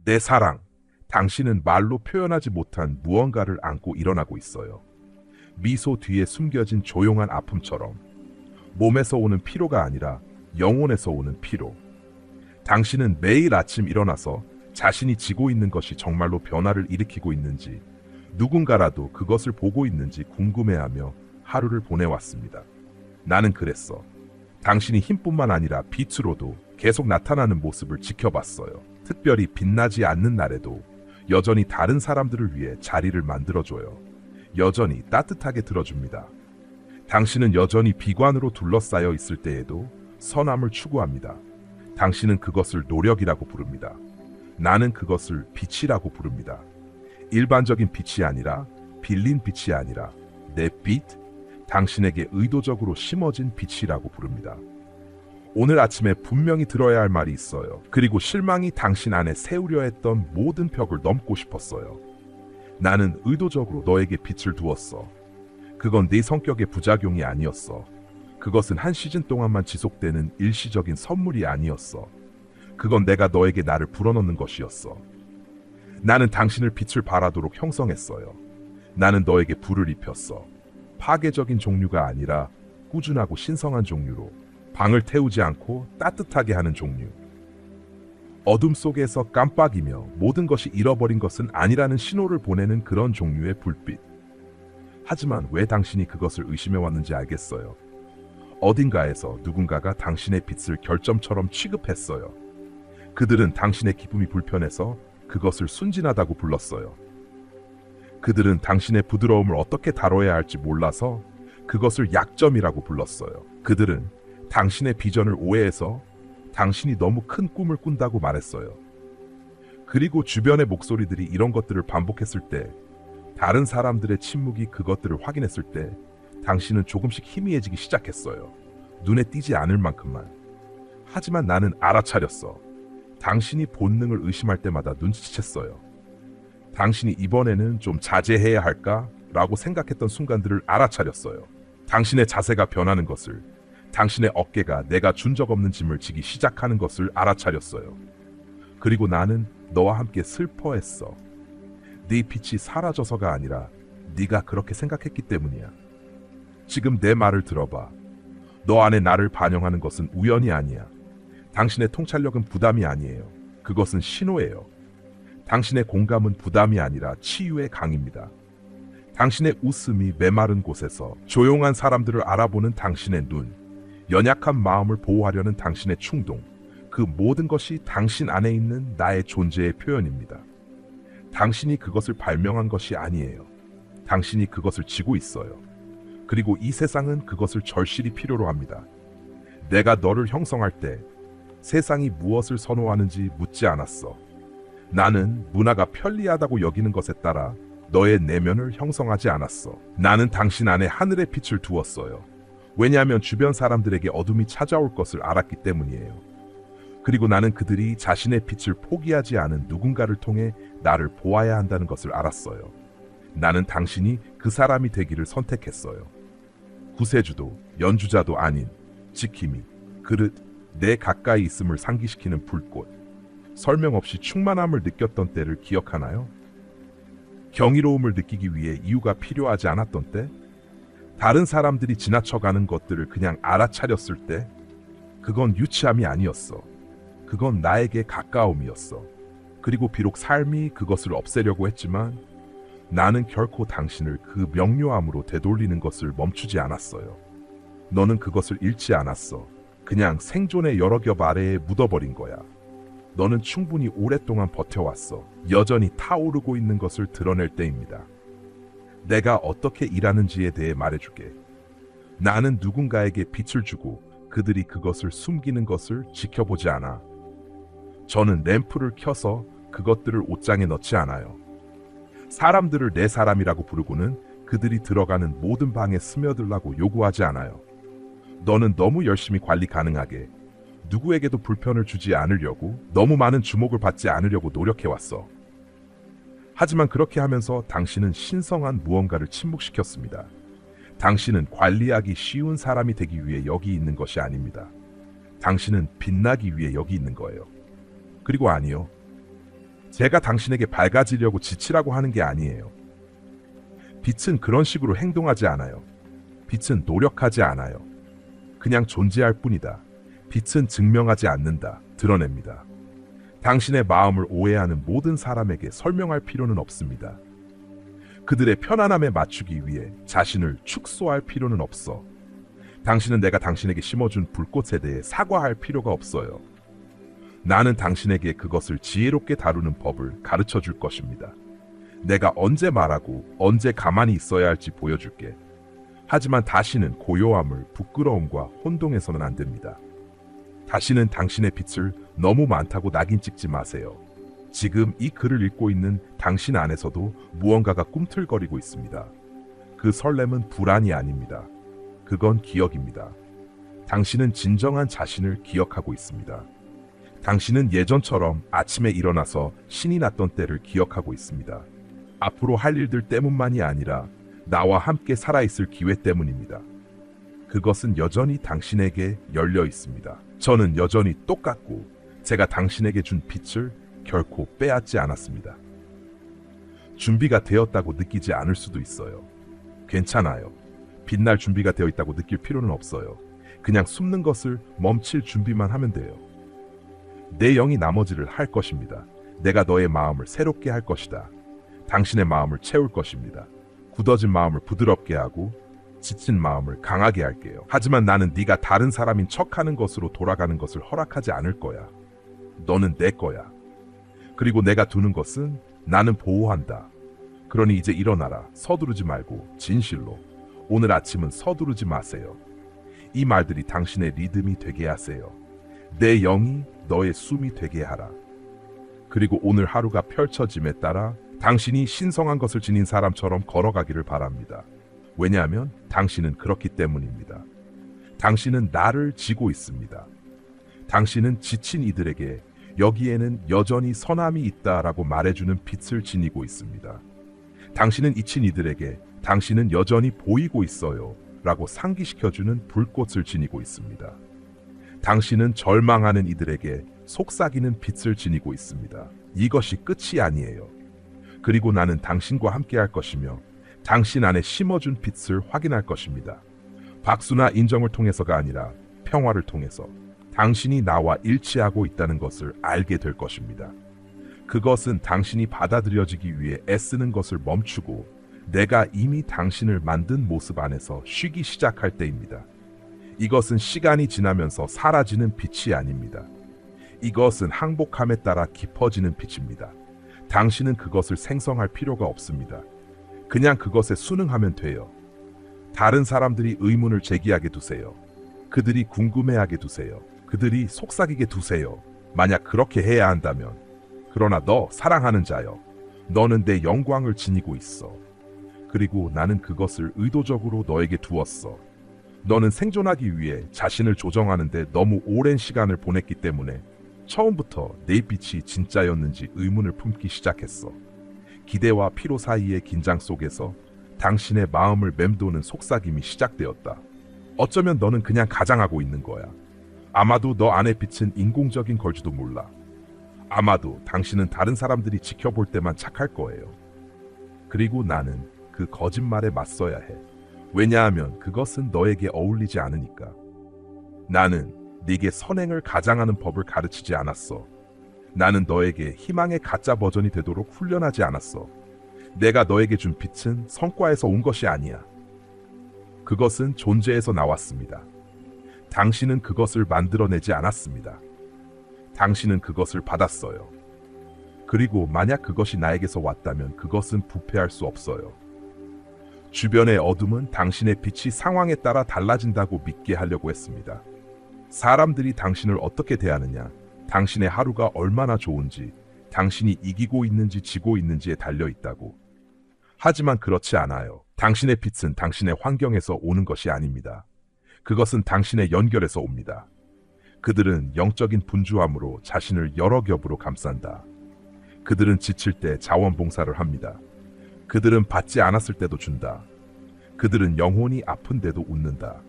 내 사랑, 당신은 말로 표현하지 못한 무언가를 안고 일어나고 있어요. 미소 뒤에 숨겨진 조용한 아픔처럼 몸에서 오는 피로가 아니라 영혼에서 오는 피로. 당신은 매일 아침 일어나서 자신이 지고 있는 것이 정말로 변화를 일으키고 있는지, 누군가라도 그것을 보고 있는지 궁금해하며 하루를 보내왔습니다. 나는 그랬어. 당신이 힘뿐만 아니라 빛으로도 계속 나타나는 모습을 지켜봤어요. 특별히 빛나지 않는 날에도 여전히 다른 사람들을 위해 자리를 만들어줘요. 여전히 따뜻하게 들어줍니다. 당신은 여전히 비관으로 둘러싸여 있을 때에도 선함을 추구합니다. 당신은 그것을 노력이라고 부릅니다. 나는 그것을 빛이라고 부릅니다. 일반적인 빛이 아니라, 빌린 빛이 아니라 내 빛, 당신에게 의도적으로 심어진 빛이라고 부릅니다. 오늘 아침에 분명히 들어야 할 말이 있어요. 그리고 실망이 당신 안에 세우려 했던 모든 벽을 넘고 싶었어요. 나는 의도적으로 너에게 빛을 두었어. 그건 네 성격의 부작용이 아니었어. 그것은 한 시즌 동안만 지속되는 일시적인 선물이 아니었어. 그건 내가 너에게 나를 불어넣는 것이었어. 나는 당신을 빛을 발하도록 형성했어요. 나는 너에게 불을 입혔어. 파괴적인 종류가 아니라 꾸준하고 신성한 종류로, 방을 태우지 않고 따뜻하게 하는 종류. 어둠 속에서 깜빡이며 모든 것이 잃어버린 것은 아니라는 신호를 보내는 그런 종류의 불빛. 하지만 왜 당신이 그것을 의심해왔는지 알겠어요. 어딘가에서 누군가가 당신의 빛을 결점처럼 취급했어요. 그들은 당신의 기쁨이 불편해서 그것을 순진하다고 불렀어요. 그들은 당신의 부드러움을 어떻게 다뤄야 할지 몰라서 그것을 약점이라고 불렀어요. 그들은 당신의 비전을 오해해서 당신이 너무 큰 꿈을 꾼다고 말했어요. 그리고 주변의 목소리들이 이런 것들을 반복했을 때, 다른 사람들의 침묵이 그것들을 확인했을 때 당신은 조금씩 희미해지기 시작했어요. 눈에 띄지 않을 만큼만. 하지만 나는 알아차렸어. 당신이 본능을 의심할 때마다 눈치챘어요. 당신이 이번에는 좀 자제해야 할까? 라고 생각했던 순간들을 알아차렸어요. 당신의 자세가 변하는 것을, 당신의 어깨가 내가 준 적 없는 짐을 지기 시작하는 것을 알아차렸어요. 그리고 나는 너와 함께 슬퍼했어. 네 빛이 사라져서가 아니라 네가 그렇게 생각했기 때문이야. 지금 내 말을 들어봐. 너 안에 나를 반영하는 것은 우연이 아니야. 당신의 통찰력은 부담이 아니에요. 그것은 신호예요. 당신의 공감은 부담이 아니라 치유의 강입니다. 당신의 웃음이 메마른 곳에서 조용한 사람들을 알아보는 당신의 눈, 연약한 마음을 보호하려는 당신의 충동, 그 모든 것이 당신 안에 있는 나의 존재의 표현입니다. 당신이 그것을 발명한 것이 아니에요. 당신이 그것을 지고 있어요. 그리고 이 세상은 그것을 절실히 필요로 합니다. 내가 너를 형성할 때 세상이 무엇을 선호하는지 묻지 않았어. 나는 문화가 편리하다고 여기는 것에 따라 너의 내면을 형성하지 않았어. 나는 당신 안에 하늘의 빛을 두었어요. 왜냐하면 주변 사람들에게 어둠이 찾아올 것을 알았기 때문이에요. 그리고 나는 그들이 자신의 빛을 포기하지 않은 누군가를 통해 나를 보아야 한다는 것을 알았어요. 나는 당신이 그 사람이 되기를 선택했어요. 구세주도 연주자도 아닌 지킴이, 그릇, 내 가까이 있음을 상기시키는 불꽃, 설명 없이 충만함을 느꼈던 때를 기억하나요? 경이로움을 느끼기 위해 이유가 필요하지 않았던 때? 다른 사람들이 지나쳐가는 것들을 그냥 알아차렸을 때? 그건 유치함이 아니었어. 그건 나에게 가까움이었어. 그리고 비록 삶이 그것을 없애려고 했지만 나는 결코 당신을 그 명료함으로 되돌리는 것을 멈추지 않았어요. 너는 그것을 잃지 않았어. 그냥 생존의 여러 겹 아래에 묻어버린 거야. 너는 충분히 오랫동안 버텨왔어. 여전히 타오르고 있는 것을 드러낼 때입니다. 내가 어떻게 일하는지에 대해 말해줄게. 나는 누군가에게 빛을 주고 그들이 그것을 숨기는 것을 지켜보지 않아. 저는 램프를 켜서 그것들을 옷장에 넣지 않아요. 사람들을 내 사람이라고 부르고는 그들이 들어가는 모든 방에 스며들라고 요구하지 않아요. 너는 너무 열심히 관리 가능하게, 누구에게도 불편을 주지 않으려고, 너무 많은 주목을 받지 않으려고 노력해왔어. 하지만 그렇게 하면서 당신은 신성한 무언가를 침묵시켰습니다. 당신은 관리하기 쉬운 사람이 되기 위해 여기 있는 것이 아닙니다. 당신은 빛나기 위해 여기 있는 거예요. 그리고 아니요. 제가 당신에게 밝아지려고 지치라고 하는 게 아니에요. 빛은 그런 식으로 행동하지 않아요. 빛은 노력하지 않아요. 그냥 존재할 뿐이다. 빛은 증명하지 않는다. 드러냅니다. 당신의 마음을 오해하는 모든 사람에게 설명할 필요는 없습니다. 그들의 편안함에 맞추기 위해 자신을 축소할 필요는 없어. 당신은 내가 당신에게 심어준 불꽃에 대해 사과할 필요가 없어요. 나는 당신에게 그것을 지혜롭게 다루는 법을 가르쳐 줄 것입니다. 내가 언제 말하고 언제 가만히 있어야 할지 보여줄게. 하지만 다시는 고요함을 부끄러움과 혼동해서는 안 됩니다. 다시는 당신의 빛을 너무 많다고 낙인 찍지 마세요. 지금 이 글을 읽고 있는 당신 안에서도 무언가가 꿈틀거리고 있습니다. 그 설렘은 불안이 아닙니다. 그건 기억입니다. 당신은 진정한 자신을 기억하고 있습니다. 당신은 예전처럼 아침에 일어나서 신이 났던 때를 기억하고 있습니다. 앞으로 할 일들 때문만이 아니라 나와 함께 살아있을 기회 때문입니다. 그것은 여전히 당신에게 열려 있습니다. 저는 여전히 똑같고 제가 당신에게 준 빛을 결코 빼앗지 않았습니다. 준비가 되었다고 느끼지 않을 수도 있어요. 괜찮아요. 빛날 준비가 되어 있다고 느낄 필요는 없어요. 그냥 숨는 것을 멈출 준비만 하면 돼요. 내 영이 나머지를 할 것입니다. 내가 너의 마음을 새롭게 할 것이다. 당신의 마음을 채울 것입니다. 굳어진 마음을 부드럽게 하고 지친 마음을 강하게 할게요. 하지만 나는 네가 다른 사람인 척하는 것으로 돌아가는 것을 허락하지 않을 거야. 너는 내 거야. 그리고 내가 두는 것은 나는 보호한다. 그러니 이제 일어나라. 서두르지 말고 진실로. 오늘 아침은 서두르지 마세요. 이 말들이 당신의 리듬이 되게 하세요. 내 영이 너의 숨이 되게 하라. 그리고 오늘 하루가 펼쳐짐에 따라 당신이 신성한 것을 지닌 사람처럼 걸어가기를 바랍니다. 왜냐하면 당신은 그렇기 때문입니다. 당신은 나를 지고 있습니다. 당신은 지친 이들에게 여기에는 여전히 선함이 있다라고 말해주는 빛을 지니고 있습니다. 당신은 지친 이들에게 당신은 여전히 보이고 있어요 라고 상기시켜주는 불꽃을 지니고 있습니다. 당신은 절망하는 이들에게 속삭이는 빛을 지니고 있습니다. 이것이 끝이 아니에요. 그리고 나는 당신과 함께 할 것이며 당신 안에 심어준 빛을 확인할 것입니다. 박수나 인정을 통해서가 아니라 평화를 통해서 당신이 나와 일치하고 있다는 것을 알게 될 것입니다. 그것은 당신이 받아들여지기 위해 애쓰는 것을 멈추고 내가 이미 당신을 만든 모습 안에서 쉬기 시작할 때입니다. 이것은 시간이 지나면서 사라지는 빛이 아닙니다. 이것은 항복함에 따라 깊어지는 빛입니다. 당신은 그것을 생성할 필요가 없습니다. 그냥 그것에 순응하면 돼요. 다른 사람들이 의문을 제기하게 두세요. 그들이 궁금해하게 두세요. 그들이 속삭이게 두세요. 만약 그렇게 해야 한다면. 그러나 너 사랑하는 자여, 너는 내 영광을 지니고 있어. 그리고 나는 그것을 의도적으로 너에게 두었어. 너는 생존하기 위해 자신을 조정하는데 너무 오랜 시간을 보냈기 때문에 처음부터 내 빛이 진짜였는지 의문을 품기 시작했어. 기대와 피로 사이의 긴장 속에서 당신의 마음을 맴도는 속삭임이 시작되었다. 어쩌면 너는 그냥 가장하고 있는 거야. 아마도 너 안의 빛은 인공적인 걸지도 몰라. 아마도 당신은 다른 사람들이 지켜볼 때만 착할 거예요. 그리고 나는 그 거짓말에 맞서야 해. 왜냐하면 그것은 너에게 어울리지 않으니까. 나는 네게 선행을 가장하는 법을 가르치지 않았어. 나는 너에게 희망의 가짜 버전이 되도록 훈련하지 않았어. 내가 너에게 준 빛은 성과에서 온 것이 아니야. 그것은 존재에서 나왔습니다. 당신은 그것을 만들어내지 않았습니다. 당신은 그것을 받았어요. 그리고 만약 그것이 나에게서 왔다면 그것은 부패할 수 없어요. 주변의 어둠은 당신의 빛이 상황에 따라 달라진다고 믿게 하려고 했습니다. 사람들이 당신을 어떻게 대하느냐, 당신의 하루가 얼마나 좋은지, 당신이 이기고 있는지 지고 있는지에 달려 있다고. 하지만 그렇지 않아요. 당신의 빛은 당신의 환경에서 오는 것이 아닙니다. 그것은 당신의 연결에서 옵니다. 그들은 영적인 분주함으로 자신을 여러 겹으로 감싼다. 그들은 지칠 때 자원봉사를 합니다. 그들은 받지 않았을 때도 준다. 그들은 영혼이 아픈데도 웃는다.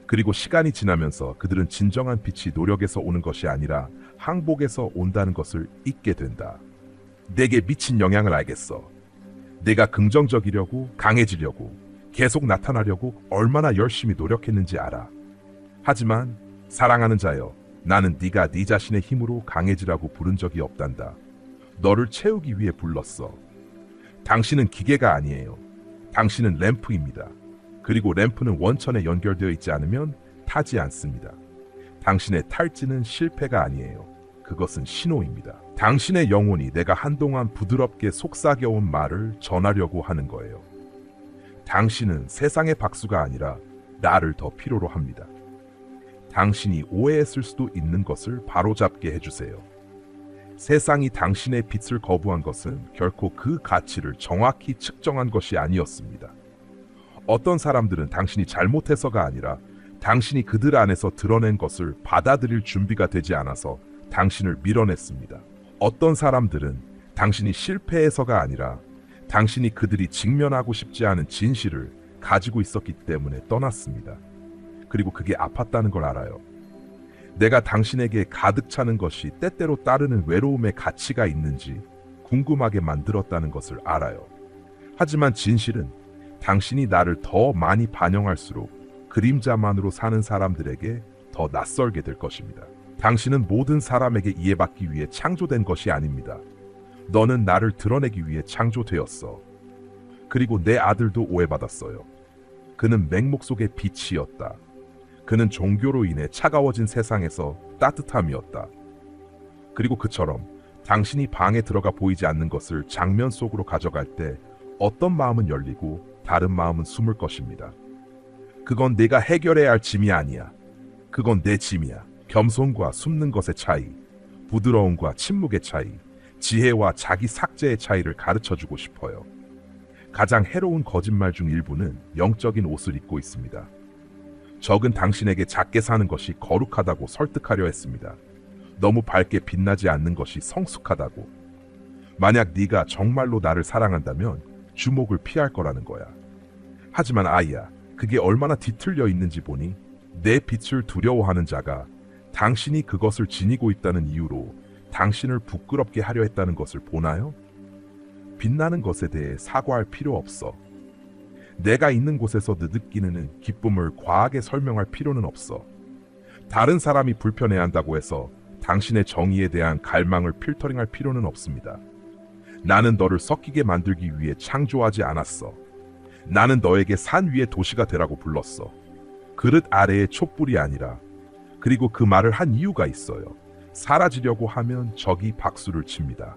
그리고 시간이 지나면서 그들은 진정한 빛이 노력에서 오는 것이 아니라 항복에서 온다는 것을 잊게 된다. 내게 미친 영향을 알겠어. 내가 긍정적이려고, 강해지려고, 계속 나타나려고 얼마나 열심히 노력했는지 알아. 하지만 사랑하는 자여, 나는 네가 네 자신의 힘으로 강해지라고 부른 적이 없단다. 너를 채우기 위해 불렀어. 당신은 기계가 아니에요. 당신은 램프입니다. 그리고 램프는 원천에 연결되어 있지 않으면 타지 않습니다. 당신의 탈지는 실패가 아니에요. 그것은 신호입니다. 당신의 영혼이 내가 한동안 부드럽게 속삭여온 말을 전하려고 하는 거예요. 당신은 세상의 박수가 아니라 나를 더 필요로 합니다. 당신이 오해했을 수도 있는 것을 바로잡게 해주세요. 세상이 당신의 빛을 거부한 것은 결코 그 가치를 정확히 측정한 것이 아니었습니다. 어떤 사람들은 당신이 잘못해서가 아니라 당신이 그들 안에서 드러낸 것을 받아들일 준비가 되지 않아서 당신을 밀어냈습니다. 어떤 사람들은 당신이 실패해서가 아니라 당신이 그들이 직면하고 싶지 않은 진실을 가지고 있었기 때문에 떠났습니다. 그리고 그게 아팠다는 걸 알아요. 내가 당신에게 가득 차는 것이 때때로 따르는 외로움의 가치가 있는지 궁금하게 만들었다는 것을 알아요. 하지만 진실은 당신이 나를 더 많이 반영할수록 그림자만으로 사는 사람들에게 더 낯설게 될 것입니다. 당신은 모든 사람에게 이해받기 위해 창조된 것이 아닙니다. 너는 나를 드러내기 위해 창조되었어. 그리고 내 아들도 오해받았어요. 그는 맹목 속의 빛이었다. 그는 종교로 인해 차가워진 세상에서 따뜻함이었다. 그리고 그처럼 당신이 방에 들어가 보이지 않는 것을 장면 속으로 가져갈 때 어떤 마음은 열리고 다른 마음은 숨을 것입니다. 그건 내가 해결해야 할 짐이 아니야. 그건 내 짐이야. 겸손과 숨는 것의 차이, 부드러움과 침묵의 차이, 지혜와 자기 삭제의 차이를 가르쳐주고 싶어요. 가장 해로운 거짓말 중 일부는 영적인 옷을 입고 있습니다. 적은 당신에게 작게 사는 것이 거룩하다고 설득하려 했습니다. 너무 밝게 빛나지 않는 것이 성숙하다고. 만약 네가 정말로 나를 사랑한다면 주목을 피할 거라는 거야. 하지만 아이야, 그게 얼마나 뒤틀려 있는지 보니 내 빛을 두려워하는 자가 당신이 그것을 지니고 있다는 이유로 당신을 부끄럽게 하려 했다는 것을 보나요? 빛나는 것에 대해 사과할 필요 없어. 내가 있는 곳에서 느끼는 기쁨을 과하게 설명할 필요는 없어. 다른 사람이 불편해한다고 해서 당신의 정의에 대한 갈망을 필터링할 필요는 없습니다. 나는 너를 섞이게 만들기 위해 창조하지 않았어. 나는 너에게 산 위의 도시가 되라고 불렀어. 그릇 아래의 촛불이 아니라. 그리고 그 말을 한 이유가 있어요. 사라지려고 하면 적이 박수를 칩니다.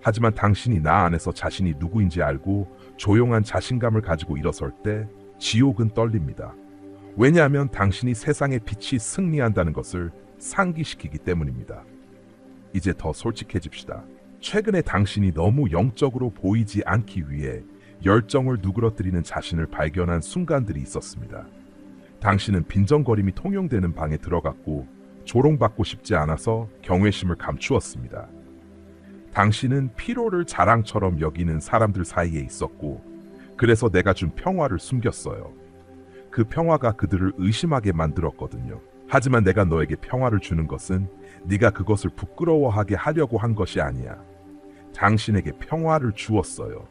하지만 당신이 나 안에서 자신이 누구인지 알고 조용한 자신감을 가지고 일어설 때 지옥은 떨립니다. 왜냐하면 당신이 세상의 빛이 승리한다는 것을 상기시키기 때문입니다. 이제 더 솔직해집시다. 최근에 당신이 너무 영적으로 보이지 않기 위해 열정을 누그러뜨리는 자신을 발견한 순간들이 있었습니다. 당신은 빈정거림이 통용되는 방에 들어갔고 조롱받고 싶지 않아서 경외심을 감추었습니다. 당신은 피로를 자랑처럼 여기는 사람들 사이에 있었고 그래서 내가 준 평화를 숨겼어요. 그 평화가 그들을 의심하게 만들었거든요. 하지만 내가 너에게 평화를 주는 것은 네가 그것을 부끄러워하게 하려고 한 것이 아니야. 당신에게 평화를 주었어요.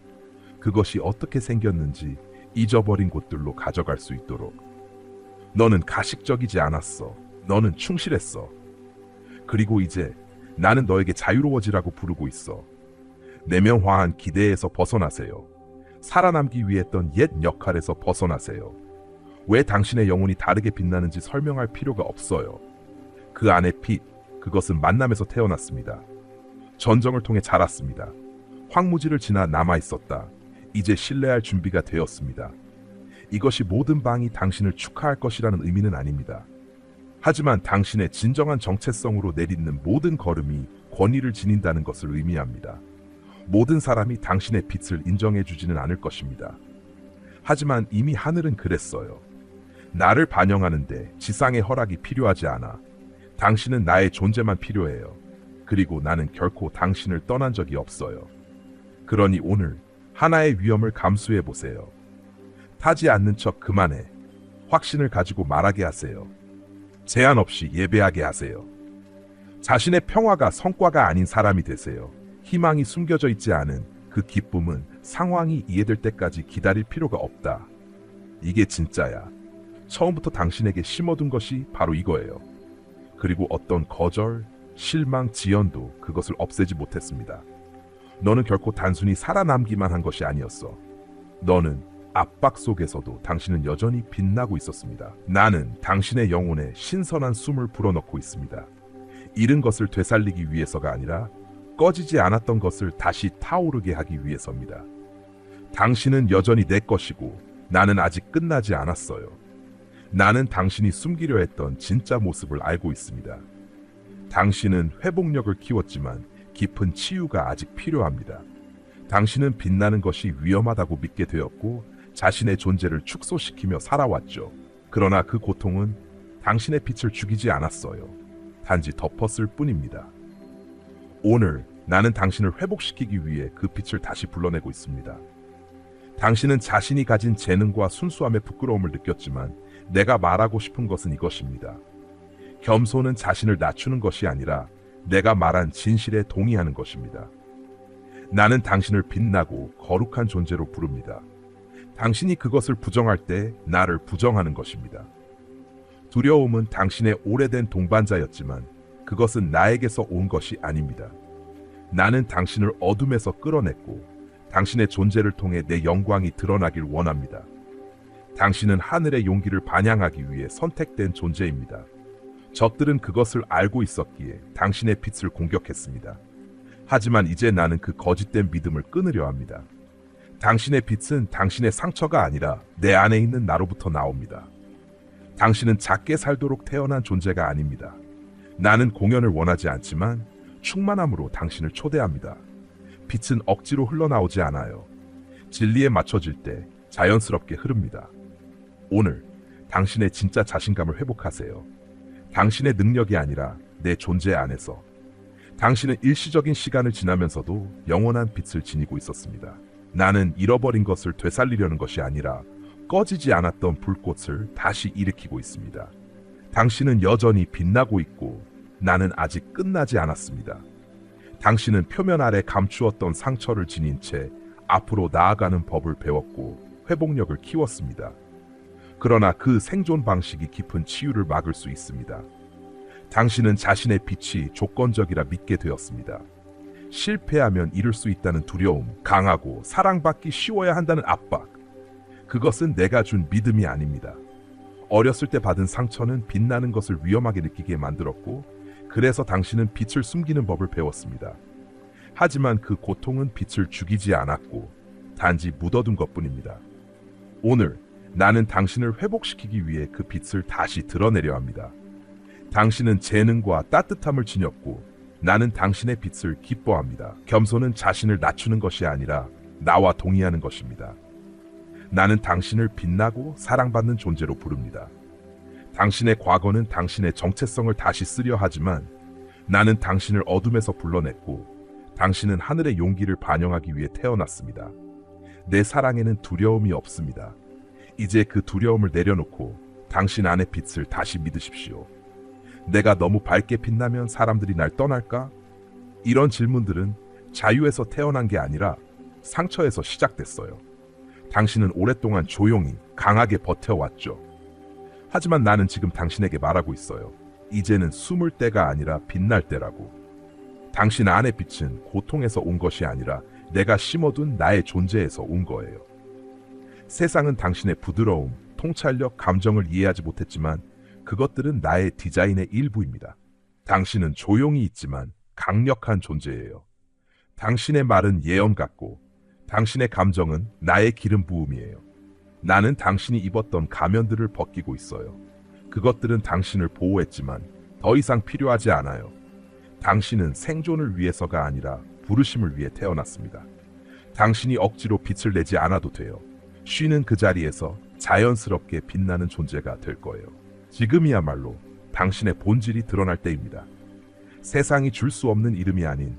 그것이 어떻게 생겼는지 잊어버린 곳들로 가져갈 수 있도록. 너는 가식적이지 않았어. 너는 충실했어. 그리고 이제 나는 너에게 자유로워지라고 부르고 있어. 내면화한 기대에서 벗어나세요. 살아남기 위해 했던 옛 역할에서 벗어나세요. 왜 당신의 영혼이 다르게 빛나는지 설명할 필요가 없어요. 그 안의 빛, 그것은 만남에서 태어났습니다. 전정을 통해 자랐습니다. 황무지를 지나 남아있었다. 이제 신뢰할 준비가 되었습니다. 이것이 모든 방이 당신을 축하할 것이라는 의미는 아닙니다. 하지만 당신의 진정한 정체성으로 내딛는 모든 걸음이 권위를 지닌다는 것을 의미합니다. 모든 사람이 당신의 빛을 인정해주지는 않을 것입니다. 하지만 이미 하늘은 그랬어요. 나를 반영하는데 지상의 허락이 필요하지 않아. 당신은 나의 존재만 필요해요. 그리고 나는 결코 당신을 떠난 적이 없어요. 그러니 오늘 하나의 위험을 감수해 보세요. 타지 않는 척 그만해. 확신을 가지고 말하게 하세요. 제한 없이 예배하게 하세요. 자신의 평화가 성과가 아닌 사람이 되세요. 희망이 숨겨져 있지 않은 그 기쁨은 상황이 이해될 때까지 기다릴 필요가 없다. 이게 진짜야. 처음부터 당신에게 심어둔 것이 바로 이거예요. 그리고 어떤 거절, 실망, 지연도 그것을 없애지 못했습니다. 너는 결코 단순히 살아남기만 한 것이 아니었어. 너는 압박 속에서도 당신은 여전히 빛나고 있었습니다. 나는 당신의 영혼에 신선한 숨을 불어넣고 있습니다. 잃은 것을 되살리기 위해서가 아니라 꺼지지 않았던 것을 다시 타오르게 하기 위해서입니다. 당신은 여전히 내 것이고 나는 아직 끝나지 않았어요. 나는 당신이 숨기려 했던 진짜 모습을 알고 있습니다. 당신은 회복력을 키웠지만 깊은 치유가 아직 필요합니다. 당신은 빛나는 것이 위험하다고 믿게 되었고 자신의 존재를 축소시키며 살아왔죠. 그러나 그 고통은 당신의 빛을 죽이지 않았어요. 단지 덮었을 뿐입니다. 오늘 나는 당신을 회복시키기 위해 그 빛을 다시 불러내고 있습니다. 당신은 자신이 가진 재능과 순수함의 부끄러움을 느꼈지만 내가 말하고 싶은 것은 이것입니다. 겸손은 자신을 낮추는 것이 아니라 내가 말한 진실에 동의하는 것입니다. 나는 당신을 빛나고 거룩한 존재로 부릅니다. 당신이 그것을 부정할 때 나를 부정하는 것입니다. 두려움은 당신의 오래된 동반자였지만 그것은 나에게서 온 것이 아닙니다. 나는 당신을 어둠에서 끌어냈고 당신의 존재를 통해 내 영광이 드러나길 원합니다. 당신은 하늘의 용기를 반영하기 위해 선택된 존재입니다. 적들은 그것을 알고 있었기에 당신의 빛을 공격했습니다. 하지만 이제 나는 그 거짓된 믿음을 끊으려 합니다. 당신의 빛은 당신의 상처가 아니라 내 안에 있는 나로부터 나옵니다. 당신은 작게 살도록 태어난 존재가 아닙니다. 나는 공연을 원하지 않지만 충만함으로 당신을 초대합니다. 빛은 억지로 흘러나오지 않아요. 진리에 맞춰질 때 자연스럽게 흐릅니다. 오늘 당신의 진짜 자신감을 회복하세요. 당신의 능력이 아니라 내 존재 안에서. 당신은 일시적인 시간을 지나면서도 영원한 빛을 지니고 있었습니다. 나는 잃어버린 것을 되살리려는 것이 아니라 꺼지지 않았던 불꽃을 다시 일으키고 있습니다. 당신은 여전히 빛나고 있고 나는 아직 끝나지 않았습니다. 당신은 표면 아래 감추었던 상처를 지닌 채 앞으로 나아가는 법을 배웠고 회복력을 키웠습니다. 그러나 그 생존 방식이 깊은 치유를 막을 수 있습니다. 당신은 자신의 빛이 조건적이라 믿게 되었습니다. 실패하면 잃을 수 있다는 두려움, 강하고 사랑받기 쉬워야 한다는 압박. 그것은 내가 준 믿음이 아닙니다. 어렸을 때 받은 상처는 빛나는 것을 위험하게 느끼게 만들었고, 그래서 당신은 빛을 숨기는 법을 배웠습니다. 하지만 그 고통은 빛을 죽이지 않았고, 단지 묻어둔 것뿐입니다. 오늘 나는 당신을 회복시키기 위해 그 빛을 다시 드러내려 합니다. 당신은 재능과 따뜻함을 지녔고 나는 당신의 빛을 기뻐합니다. 겸손은 자신을 낮추는 것이 아니라 나와 동의하는 것입니다. 나는 당신을 빛나고 사랑받는 존재로 부릅니다. 당신의 과거는 당신의 정체성을 다시 쓰려 하지만 나는 당신을 어둠에서 불러냈고 당신은 하늘의 용기를 반영하기 위해 태어났습니다. 내 사랑에는 두려움이 없습니다. 이제 그 두려움을 내려놓고 당신 안의 빛을 다시 믿으십시오. 내가 너무 밝게 빛나면 사람들이 날 떠날까? 이런 질문들은 자유에서 태어난 게 아니라 상처에서 시작됐어요. 당신은 오랫동안 조용히 강하게 버텨왔죠. 하지만 나는 지금 당신에게 말하고 있어요. 이제는 숨을 때가 아니라 빛날 때라고. 당신 안의 빛은 고통에서 온 것이 아니라 내가 심어둔 나의 존재에서 온 거예요. 세상은 당신의 부드러움, 통찰력, 감정을 이해하지 못했지만 그것들은 나의 디자인의 일부입니다. 당신은 조용히 있지만 강력한 존재예요. 당신의 말은 예언 같고 당신의 감정은 나의 기름 부음이에요. 나는 당신이 입었던 가면들을 벗기고 있어요. 그것들은 당신을 보호했지만 더 이상 필요하지 않아요. 당신은 생존을 위해서가 아니라 부르심을 위해 태어났습니다. 당신이 억지로 빛을 내지 않아도 돼요. 쉬는 그 자리에서 자연스럽게 빛나는 존재가 될 거예요. 지금이야말로 당신의 본질이 드러날 때입니다. 세상이 줄 수 없는 이름이 아닌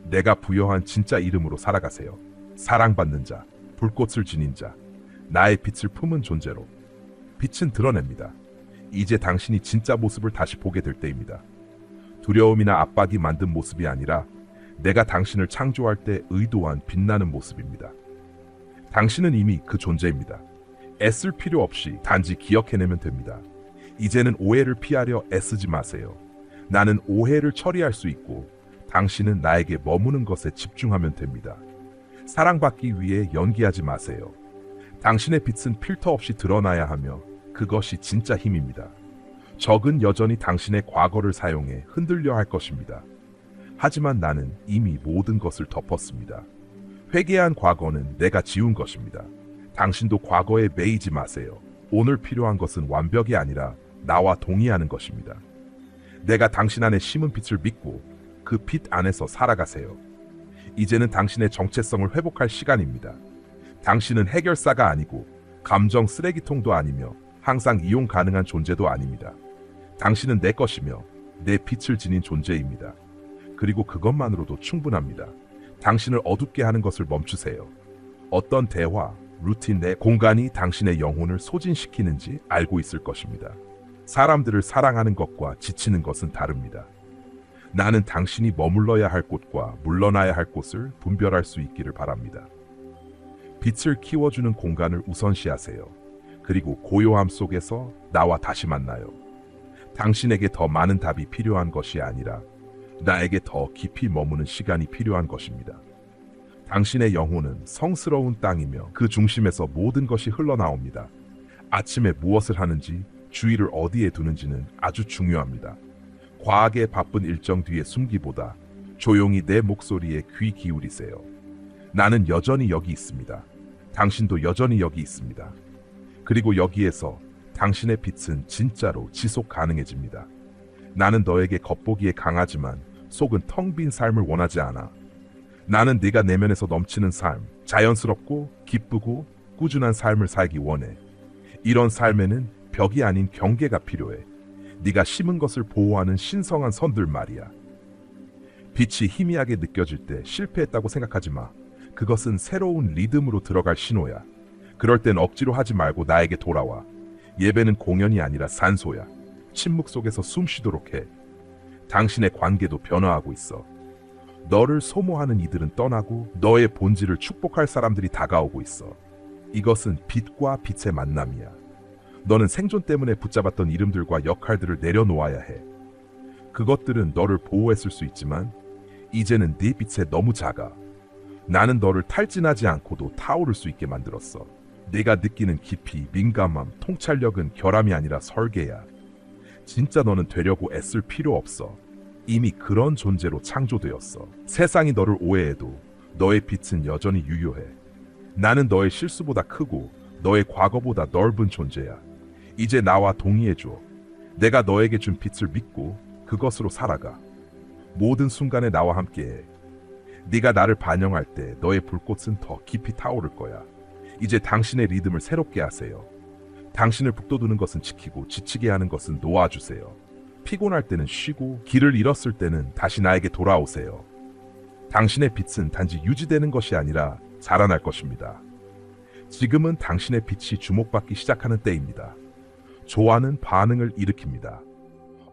내가 부여한 진짜 이름으로 살아가세요. 사랑받는 자, 불꽃을 지닌 자, 나의 빛을 품은 존재로. 빛은 드러냅니다. 이제 당신이 진짜 모습을 다시 보게 될 때입니다. 두려움이나 압박이 만든 모습이 아니라 내가 당신을 창조할 때 의도한 빛나는 모습입니다. 당신은 이미 그 존재입니다. 애쓸 필요 없이 단지 기억해내면 됩니다. 이제는 오해를 피하려 애쓰지 마세요. 나는 오해를 처리할 수 있고 당신은 나에게 머무는 것에 집중하면 됩니다. 사랑받기 위해 연기하지 마세요. 당신의 빛은 필터 없이 드러나야 하며 그것이 진짜 힘입니다. 적은 여전히 당신의 과거를 사용해 흔들려 할 것입니다. 하지만 나는 이미 모든 것을 덮었습니다. 회개한 과거는 내가 지운 것입니다. 당신도 과거에 매이지 마세요. 오늘 필요한 것은 완벽이 아니라 나와 동의하는 것입니다. 내가 당신 안에 심은 빛을 믿고 그 빛 안에서 살아가세요. 이제는 당신의 정체성을 회복할 시간입니다. 당신은 해결사가 아니고 감정 쓰레기통도 아니며 항상 이용 가능한 존재도 아닙니다. 당신은 내 것이며 내 빛을 지닌 존재입니다. 그리고 그것만으로도 충분합니다. 당신을 어둡게 하는 것을 멈추세요. 어떤 대화, 루틴 내 공간이 당신의 영혼을 소진시키는지 알고 있을 것입니다. 사람들을 사랑하는 것과 지치는 것은 다릅니다. 나는 당신이 머물러야 할 곳과 물러나야 할 곳을 분별할 수 있기를 바랍니다. 빛을 키워주는 공간을 우선시하세요. 그리고 고요함 속에서 나와 다시 만나요. 당신에게 더 많은 답이 필요한 것이 아니라 나에게 더 깊이 머무는 시간이 필요한 것입니다. 당신의 영혼은 성스러운 땅이며 그 중심에서 모든 것이 흘러나옵니다. 아침에 무엇을 하는지, 주의를 어디에 두는지는 아주 중요합니다. 과하게 바쁜 일정 뒤에 숨기보다 조용히 내 목소리에 귀 기울이세요. 나는 여전히 여기 있습니다. 당신도 여전히 여기 있습니다. 그리고 여기에서 당신의 빛은 진짜로 지속 가능해집니다. 나는 너에게 겉보기에 강하지만 속은 텅 빈 삶을 원하지 않아. 나는 네가 내면에서 넘치는 삶, 자연스럽고 기쁘고 꾸준한 삶을 살기 원해. 이런 삶에는 벽이 아닌 경계가 필요해. 네가 심은 것을 보호하는 신성한 선들 말이야. 빛이 희미하게 느껴질 때 실패했다고 생각하지 마. 그것은 새로운 리듬으로 들어갈 신호야. 그럴 땐 억지로 하지 말고 나에게 돌아와. 예배는 공연이 아니라 산소야. 침묵 속에서 숨 쉬도록 해. 당신의 관계도 변화하고 있어. 너를 소모하는 이들은 떠나고 너의 본질을 축복할 사람들이 다가오고 있어. 이것은 빛과 빛의 만남이야. 너는 생존 때문에 붙잡았던 이름들과 역할들을 내려놓아야 해. 그것들은 너를 보호했을 수 있지만 이제는 네 빛에 너무 작아. 나는 너를 탈진하지 않고도 타오를 수 있게 만들었어. 내가 느끼는 깊이, 민감함, 통찰력은 결함이 아니라 설계야. 진짜 너는 되려고 애쓸 필요 없어. 이미 그런 존재로 창조되었어. 세상이 너를 오해해도 너의 빛은 여전히 유효해. 나는 너의 실수보다 크고 너의 과거보다 넓은 존재야. 이제 나와 동의해줘. 내가 너에게 준 빛을 믿고 그것으로 살아가. 모든 순간에 나와 함께해. 네가 나를 반영할 때 너의 불꽃은 더 깊이 타오를 거야. 이제 당신의 리듬을 새롭게 하세요. 당신을 북돋우는 것은 지키고 지치게 하는 것은 놓아주세요. 피곤할 때는 쉬고 길을 잃었을 때는 다시 나에게 돌아오세요. 당신의 빛은 단지 유지되는 것이 아니라 자라날 것입니다. 지금은 당신의 빛이 주목받기 시작하는 때입니다. 좋아하는 반응을 일으킵니다.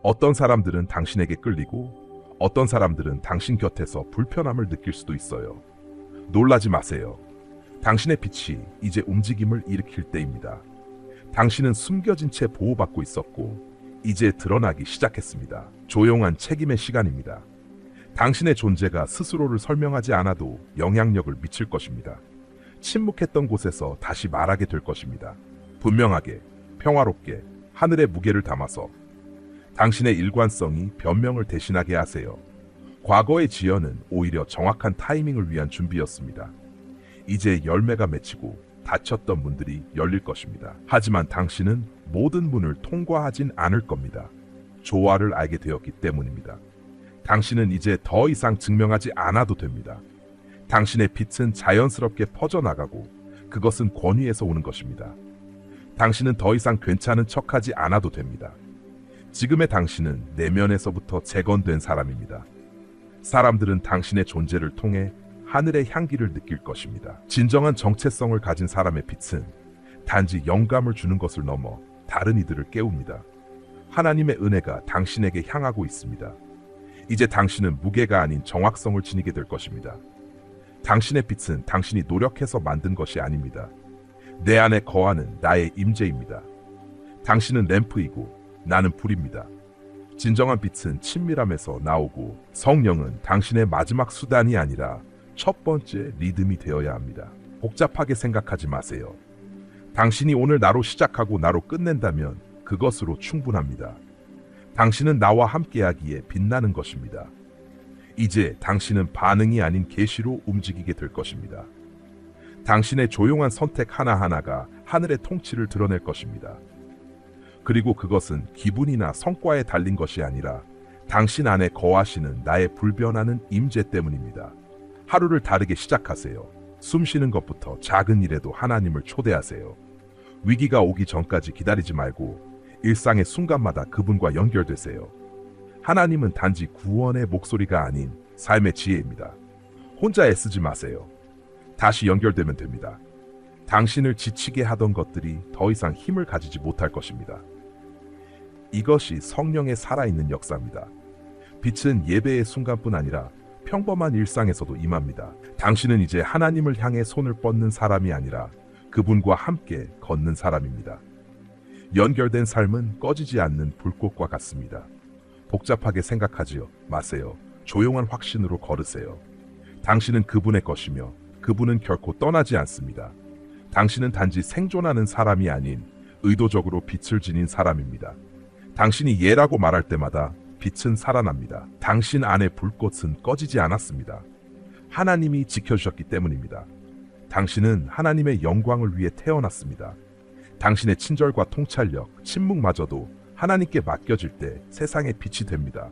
어떤 사람들은 당신에게 끌리고 어떤 사람들은 당신 곁에서 불편함을 느낄 수도 있어요. 놀라지 마세요. 당신의 빛이 이제 움직임을 일으킬 때입니다. 당신은 숨겨진 채 보호받고 있었고 이제 드러나기 시작했습니다. 조용한 책임의 시간입니다. 당신의 존재가 스스로를 설명하지 않아도 영향력을 미칠 것입니다. 침묵했던 곳에서 다시 말하게 될 것입니다. 분명하게, 평화롭게, 하늘의 무게를 담아서. 당신의 일관성이 변명을 대신하게 하세요. 과거의 지연은 오히려 정확한 타이밍을 위한 준비였습니다. 이제 열매가 맺히고 닫혔던 문들이 열릴 것입니다. 하지만 당신은 모든 문을 통과하진 않을 겁니다. 조화를 알게 되었기 때문입니다. 당신은 이제 더 이상 증명하지 않아도 됩니다. 당신의 빛은 자연스럽게 퍼져나가고 그것은 권위에서 오는 것입니다. 당신은 더 이상 괜찮은 척하지 않아도 됩니다. 지금의 당신은 내면에서부터 재건된 사람입니다. 사람들은 당신의 존재를 통해 하늘의 향기를 느낄 것입니다. 진정한 정체성을 가진 사람의 빛은 단지 영감을 주는 것을 넘어 다른 이들을 깨웁니다. 하나님의 은혜가 당신에게 향하고 있습니다. 이제 당신은 무게가 아닌 정확성을 지니게 될 것입니다. 당신의 빛은 당신이 노력해서 만든 것이 아닙니다. 내 안에 거하는 나의 임재입니다. 당신은 램프이고 나는 불입니다. 진정한 빛은 친밀함에서 나오고 성령은 당신의 마지막 수단이 아니라 첫 번째 리듬이 되어야 합니다. 복잡하게 생각하지 마세요. 당신이 오늘 나로 시작하고 나로 끝낸다면 그것으로 충분합니다. 당신은 나와 함께하기에 빛나는 것입니다. 이제 당신은 반응이 아닌 계시로 움직이게 될 것입니다. 당신의 조용한 선택 하나하나가 하늘의 통치를 드러낼 것입니다. 그리고 그것은 기분이나 성과에 달린 것이 아니라 당신 안에 거하시는 나의 불변하는 임재 때문입니다. 하루를 다르게 시작하세요. 숨 쉬는 것부터 작은 일에도 하나님을 초대하세요. 위기가 오기 전까지 기다리지 말고 일상의 순간마다 그분과 연결되세요. 하나님은 단지 구원의 목소리가 아닌 삶의 지혜입니다. 혼자 애쓰지 마세요. 다시 연결되면 됩니다. 당신을 지치게 하던 것들이 더 이상 힘을 가지지 못할 것입니다. 이것이 성령의 살아있는 역사입니다. 빛은 예배의 순간뿐 아니라 평범한 일상에서도 임합니다. 당신은 이제 하나님을 향해 손을 뻗는 사람이 아니라 그분과 함께 걷는 사람입니다. 연결된 삶은 꺼지지 않는 불꽃과 같습니다. 복잡하게 생각하지 마세요. 조용한 확신으로 걸으세요. 당신은 그분의 것이며 그분은 결코 떠나지 않습니다. 당신은 단지 생존하는 사람이 아닌 의도적으로 빛을 지닌 사람입니다. 당신이 예라고 말할 때마다 빛은 살아납니다. 당신 안의 불꽃은 꺼지지 않았습니다. 하나님이 지켜주셨기 때문입니다. 당신은 하나님의 영광을 위해 태어났습니다. 당신의 친절과 통찰력, 침묵마저도 하나님께 맡겨질 때 세상의 빛이 됩니다.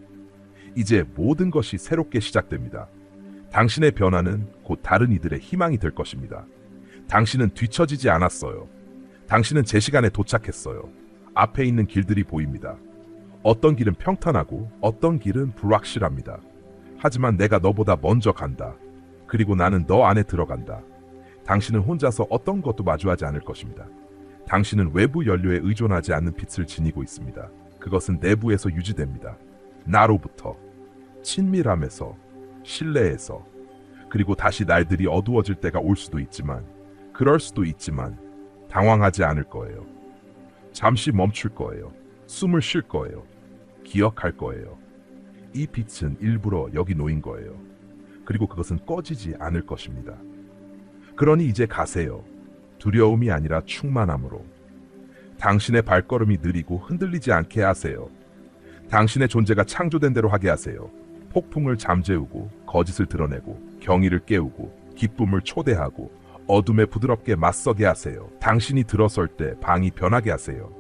이제 모든 것이 새롭게 시작됩니다. 당신의 변화는 곧 다른 이들의 희망이 될 것입니다. 당신은 뒤처지지 않았어요. 당신은 제 시간에 도착했어요. 앞에 있는 길들이 보입니다. 어떤 길은 평탄하고 어떤 길은 불확실합니다. 하지만 내가 너보다 먼저 간다. 그리고 나는 너 안에 들어간다. 당신은 혼자서 어떤 것도 마주하지 않을 것입니다. 당신은 외부 연료에 의존하지 않는 빛을 지니고 있습니다. 그것은 내부에서 유지됩니다. 나로부터, 친밀함에서, 신뢰에서, 그리고 다시 날들이 어두워질 때가 올 수도 있지만, 그럴 수도 있지만 당황하지 않을 거예요. 잠시 멈출 거예요. 숨을 쉴 거예요. 기억할 거예요. 이 빛은 일부러 여기 놓인 거예요. 그리고 그것은 꺼지지 않을 것입니다. 그러니 이제 가세요. 두려움이 아니라 충만함으로. 당신의 발걸음이 느리고 흔들리지 않게 하세요. 당신의 존재가 창조된 대로 하게 하세요. 폭풍을 잠재우고 거짓을 드러내고 경의를 깨우고 기쁨을 초대하고 어둠에 부드럽게 맞서게 하세요. 당신이 들어설 때 방이 변하게 하세요.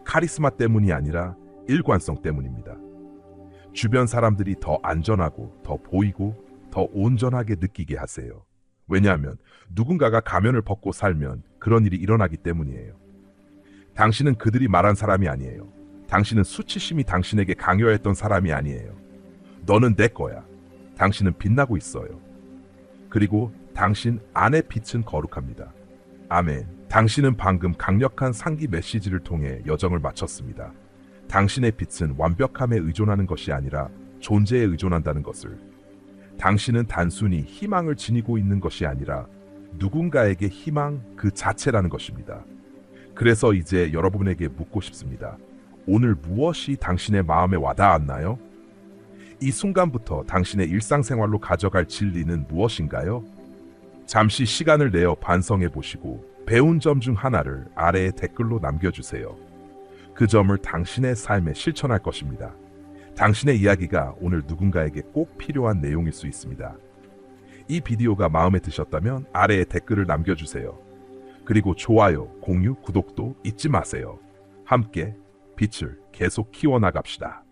카리스마 때문이 아니라 일관성 때문입니다. 주변 사람들이 더 안전하고 더 보이고 더 온전하게 느끼게 하세요. 왜냐하면 누군가가 가면을 벗고 살면 그런 일이 일어나기 때문이에요. 당신은 그들이 말한 사람이 아니에요. 당신은 수치심이 당신에게 강요했던 사람이 아니에요. 너는 내 거야. 당신은 빛나고 있어요. 그리고 당신 안의 빛은 거룩합니다. 아멘. 당신은 방금 강력한 상기 메시지를 통해 여정을 마쳤습니다. 당신의 빛은 완벽함에 의존하는 것이 아니라 존재에 의존한다는 것을. 당신은 단순히 희망을 지니고 있는 것이 아니라 누군가에게 희망 그 자체라는 것입니다. 그래서 이제 여러분에게 묻고 싶습니다. 오늘 무엇이 당신의 마음에 와닿았나요? 이 순간부터 당신의 일상생활로 가져갈 진리는 무엇인가요? 잠시 시간을 내어 반성해 보시고 배운 점 중 하나를 아래에 댓글로 남겨주세요. 그 점을 당신의 삶에 실천할 것입니다. 당신의 이야기가 오늘 누군가에게 꼭 필요한 내용일 수 있습니다. 이 비디오가 마음에 드셨다면 아래에 댓글을 남겨주세요. 그리고 좋아요, 공유, 구독도 잊지 마세요. 함께 빛을 계속 키워나갑시다.